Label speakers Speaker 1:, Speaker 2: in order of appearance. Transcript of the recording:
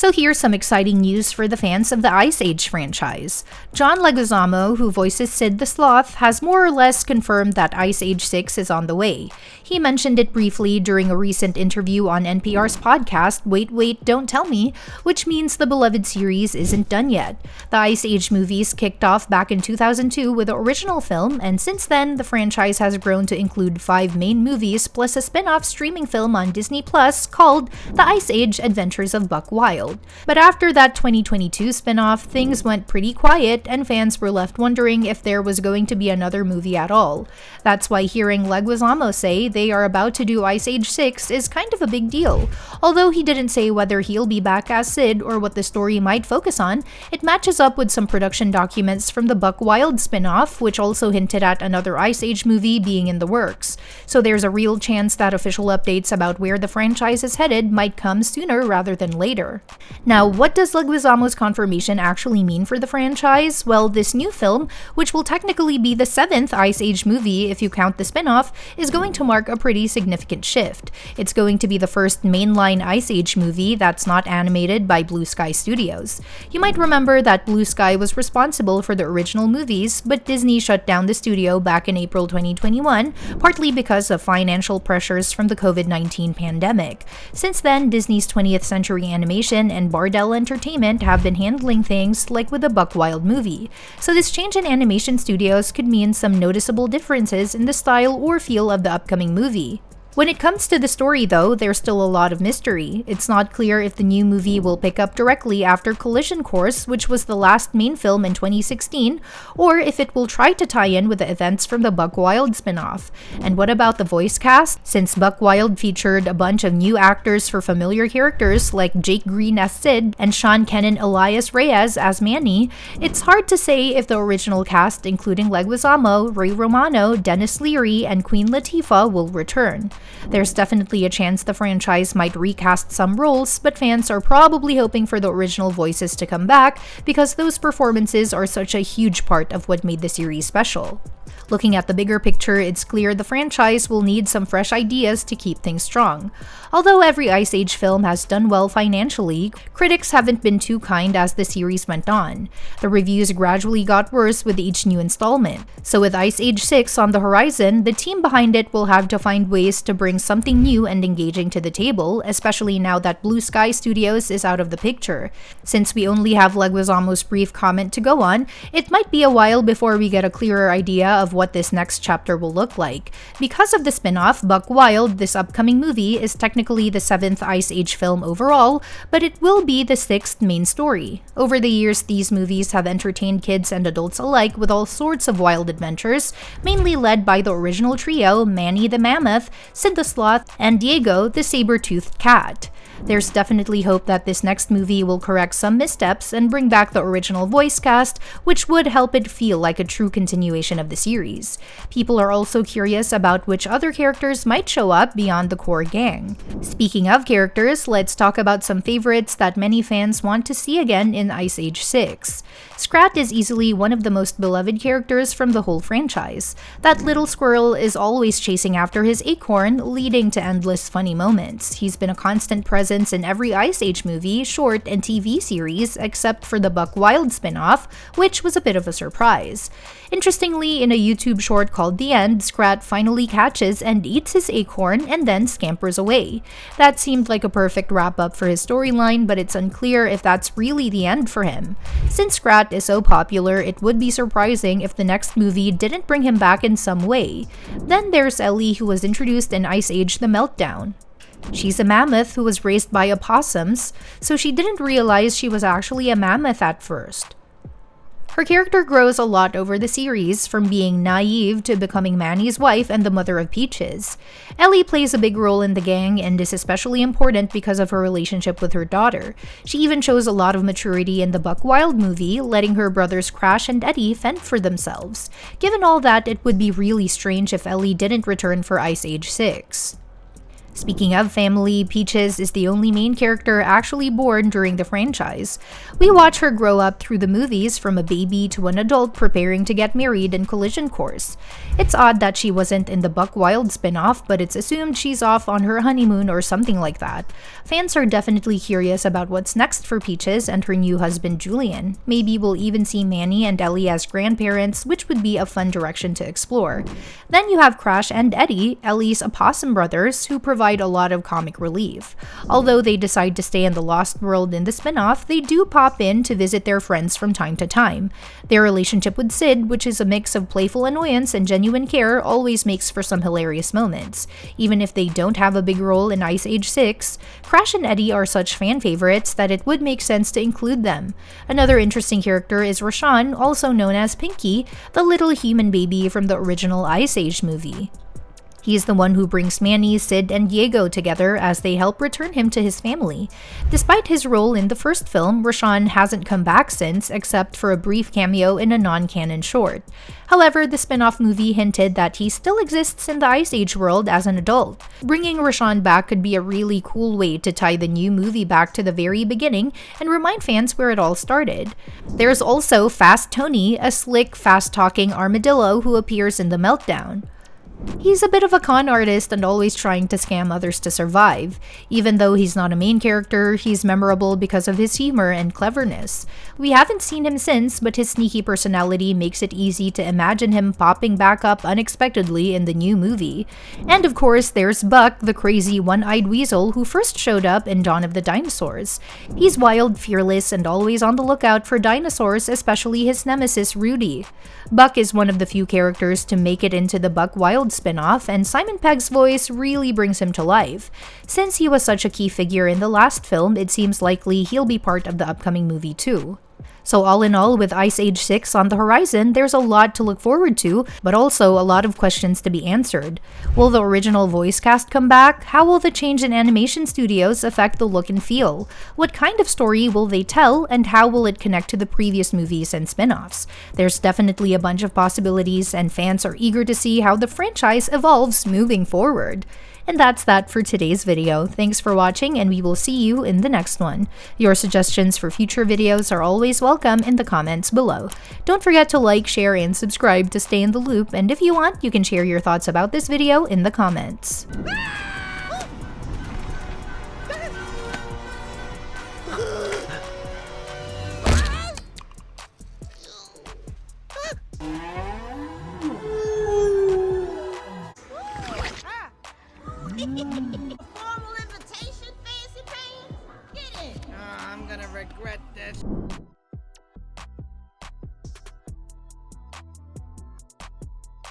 Speaker 1: So here's some exciting news for the fans of the Ice Age franchise. John Leguizamo, who voices Sid the Sloth, has more or less confirmed that Ice Age 6 is on the way. He mentioned it briefly during a recent interview on NPR's podcast, Wait, Wait, Don't Tell Me, which means the beloved series isn't done yet. The Ice Age movies kicked off back in 2002 with the original film, and since then, the franchise has grown to include 5 main movies plus a spin-off streaming film on Disney Plus called The Ice Age Adventures of Buck Wild. But after that 2022 spin-off, things went pretty quiet and fans were left wondering if there was going to be another movie at all. That's why hearing Leguizamo say they are about to do Ice Age 6 is kind of a big deal. Although he didn't say whether he'll be back as Sid or what the story might focus on, it matches up with some production documents from the Buck Wild spin-off, which also hinted at another Ice Age movie being in the works. So there's a real chance that official updates about where the franchise is headed might come sooner rather than later. Now, what does Leguizamo's confirmation actually mean for the franchise? Well, this new film, which will technically be the 7th Ice Age movie if you count the spin-off, is going to mark a pretty significant shift. It's going to be the first mainline Ice Age movie that's not animated by Blue Sky Studios. You might remember that Blue Sky was responsible for the original movies, but Disney shut down the studio back in April 2021, partly because of financial pressures from the COVID-19 pandemic. Since then, Disney's 20th Century Animation and Bardell Entertainment have been handling things like with the Buck Wild movie. So this change in animation studios could mean some noticeable differences in the style or feel of the upcoming movie. When it comes to the story though, there's still a lot of mystery. It's not clear if the new movie will pick up directly after Collision Course, which was the last main film in 2016, or if it will try to tie in with the events from the Buck Wild spin-off. And what about the voice cast? Since Buck Wild featured a bunch of new actors for familiar characters like Jake Green as Sid and Sean Kenan Elias Reyes as Manny, it's hard to say if the original cast, including Leguizamo, Ray Romano, Dennis Leary, and Queen Latifah, will return. There's definitely a chance the franchise might recast some roles, but fans are probably hoping for the original voices to come back because those performances are such a huge part of what made the series special. Looking at the bigger picture, it's clear the franchise will need some fresh ideas to keep things strong. Although every Ice Age film has done well financially, critics haven't been too kind as the series went on. The reviews gradually got worse with each new installment. So with Ice Age 6 on the horizon, the team behind it will have to find ways to bring something new and engaging to the table, especially now that Blue Sky Studios is out of the picture. Since we only have Leguizamo's brief comment to go on, it might be a while before we get a clearer idea of what this next chapter will look like. Because of the spin-off, Buck Wild, this upcoming movie is technically the 7th Ice Age film overall, but it will be the 6th main story. Over the years, these movies have entertained kids and adults alike with all sorts of wild adventures, mainly led by the original trio, Manny the Mammoth, Sid the Sloth, and Diego the saber-toothed cat. There's definitely hope that this next movie will correct some missteps and bring back the original voice cast, which would help it feel like a true continuation of the series. People are also curious about which other characters might show up beyond the core gang. Speaking of characters, let's talk about some favorites that many fans want to see again in Ice Age 6. Scrat is easily one of the most beloved characters from the whole franchise. That little squirrel is always chasing after his acorn, leading to endless funny moments. He's been a constant presence in every Ice Age movie, short, and TV series except for the Buck Wild spin-off, which was a bit of a surprise. Interestingly, in a YouTube short called The End, Scrat finally catches and eats his acorn and then scampers away. That seemed like a perfect wrap-up for his storyline, but it's unclear if that's really the end for him. Since Scrat is so popular, it would be surprising if the next movie didn't bring him back in some way. Then there's Ellie, who was introduced in Ice Age The Meltdown. She's a mammoth who was raised by opossums, so she didn't realize she was actually a mammoth at first. Her character grows a lot over the series, from being naive to becoming Manny's wife and the mother of Peaches. Ellie plays a big role in the gang and is especially important because of her relationship with her daughter. She even shows a lot of maturity in the Buck Wild movie, letting her brothers Crash and Eddie fend for themselves. Given all that, it would be really strange if Ellie didn't return for Ice Age 6. Speaking of family, Peaches is the only main character actually born during the franchise. We watch her grow up through the movies from a baby to an adult preparing to get married in Collision Course. It's odd that she wasn't in the Buck Wild spin-off, but it's assumed she's off on her honeymoon or something like that. Fans are definitely curious about what's next for Peaches and her new husband Julian. Maybe we'll even see Manny and Ellie as grandparents, which would be a fun direction to explore. Then you have Crash and Eddie, Ellie's opossum brothers, who provide a lot of comic relief. Although they decide to stay in the Lost World in the spin-off, they do pop in to visit their friends from time to time. Their relationship with Sid, which is a mix of playful annoyance and genuine care, always makes for some hilarious moments. Even if they don't have a big role in Ice Age 6, Crash and Eddie are such fan favorites that it would make sense to include them. Another interesting character is Rashawn, also known as Pinky, the little human baby from the original Ice Age movie. He's the one who brings Manny, Sid, and Diego together as they help return him to his family. Despite his role in the first film, Rashawn hasn't come back since, except for a brief cameo in a non-canon short. However, the spin-off movie hinted that he still exists in the Ice Age world as an adult. Bringing Rashawn back could be a really cool way to tie the new movie back to the very beginning and remind fans where it all started. There's also Fast Tony, a slick, fast-talking armadillo who appears in The Meltdown. He's a bit of a con artist and always trying to scam others to survive. Even though he's not a main character, he's memorable because of his humor and cleverness. We haven't seen him since, but his sneaky personality makes it easy to imagine him popping back up unexpectedly in the new movie. And of course, there's Buck, the crazy one-eyed weasel who first showed up in Dawn of the Dinosaurs. He's wild, fearless, and always on the lookout for dinosaurs, especially his nemesis Rudy. Buck is one of the few characters to make it into the Buck Wild spin-off, and Simon Pegg's voice really brings him to life. Since he was such a key figure in the last film, it seems likely he'll be part of the upcoming movie too. So all in all, with Ice Age 6 on the horizon, there's a lot to look forward to, but also a lot of questions to be answered. Will the original voice cast come back? How will the change in animation studios affect the look and feel? What kind of story will they tell, and how will it connect to the previous movies and spin-offs? There's definitely a bunch of possibilities, and fans are eager to see how the franchise evolves moving forward. And that's that for today's video. Thanks for watching, and we will see you in the next one. Your suggestions for future videos are always welcome in the comments below. Don't forget to like, share, and subscribe to stay in the loop, and if you want, you can share your thoughts about this video in the comments.